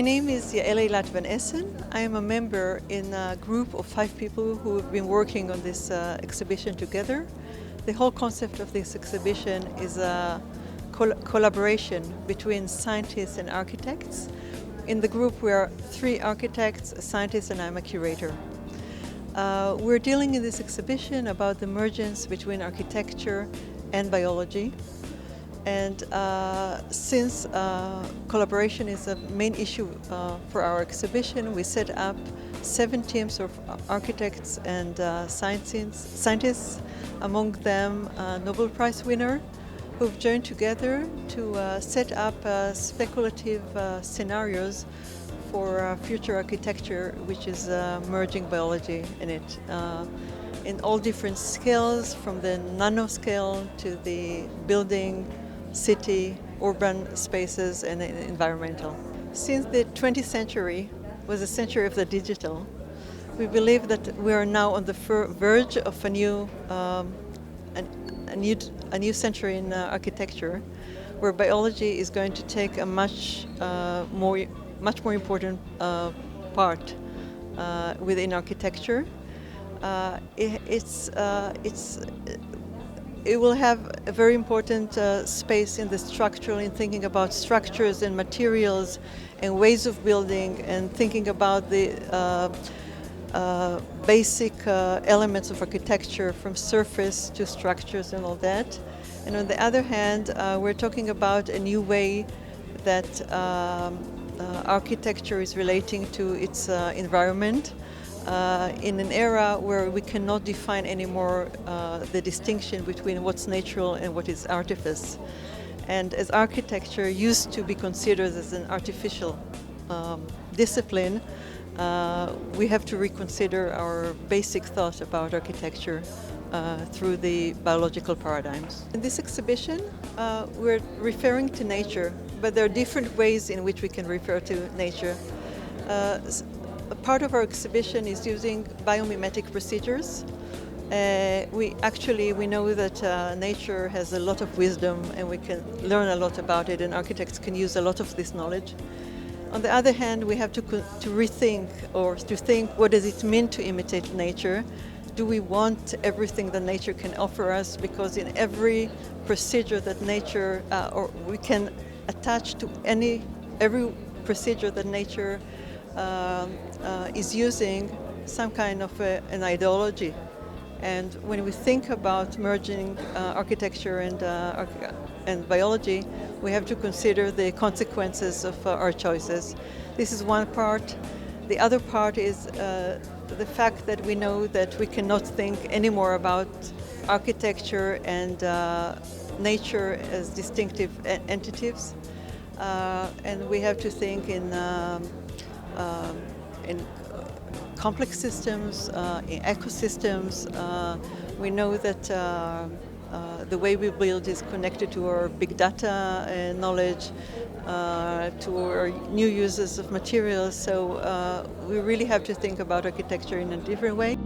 My name is Dr Eylat Van Essen. I am a member in a group of 5 people who have been working on this exhibition together. The whole concept of this exhibition is a collaboration between scientists and architects. In the group we are 3 architects, a scientist, and I'm a curator. We're dealing in this exhibition about the mergence between architecture and biology. And since collaboration is a main issue for our exhibition, we set up 7 teams of architects and scientists, among them a Nobel Prize winner, who've joined together to set up speculative scenarios for future architecture, which is merging biology in it. In all different scales, from the nanoscale to the building, city, urban spaces, and environmental. Since the 20th century was a century of the digital, we believe that we are now on the verge of a new century in architecture, where biology is going to take a much more important part within architecture. It will have a very important space in the structural, in thinking about structures and materials and ways of building, and thinking about the basic elements of architecture, from surface to structures and all that. And on the other hand, we're talking about a new way that architecture is relating to its environment. In an era where we cannot define anymore the distinction between what's natural and what is artifice. And as architecture used to be considered as an artificial discipline, we have to reconsider our basic thought about architecture through the biological paradigms. In this exhibition, we're referring to nature, but there are different ways in which we can refer to nature. A part of our exhibition is using biomimetic procedures. We know that nature has a lot of wisdom, and we can learn a lot about it, and architects can use a lot of this knowledge. On the other hand, we have to rethink, or to think, what does it mean to imitate nature? Do we want everything that nature can offer us? Because in every procedure that nature, or we can attach to every procedure that nature is using some kind of an ideology. And when we think about merging architecture and biology, we have to consider the consequences of our choices. This is one part. The other part is the fact that we know that we cannot think anymore about architecture and nature as distinctive entities. And we have to think in complex systems, in ecosystems. We know that the way we build is connected to our big data knowledge, to our new uses of materials. So we really have to think about architecture in a different way.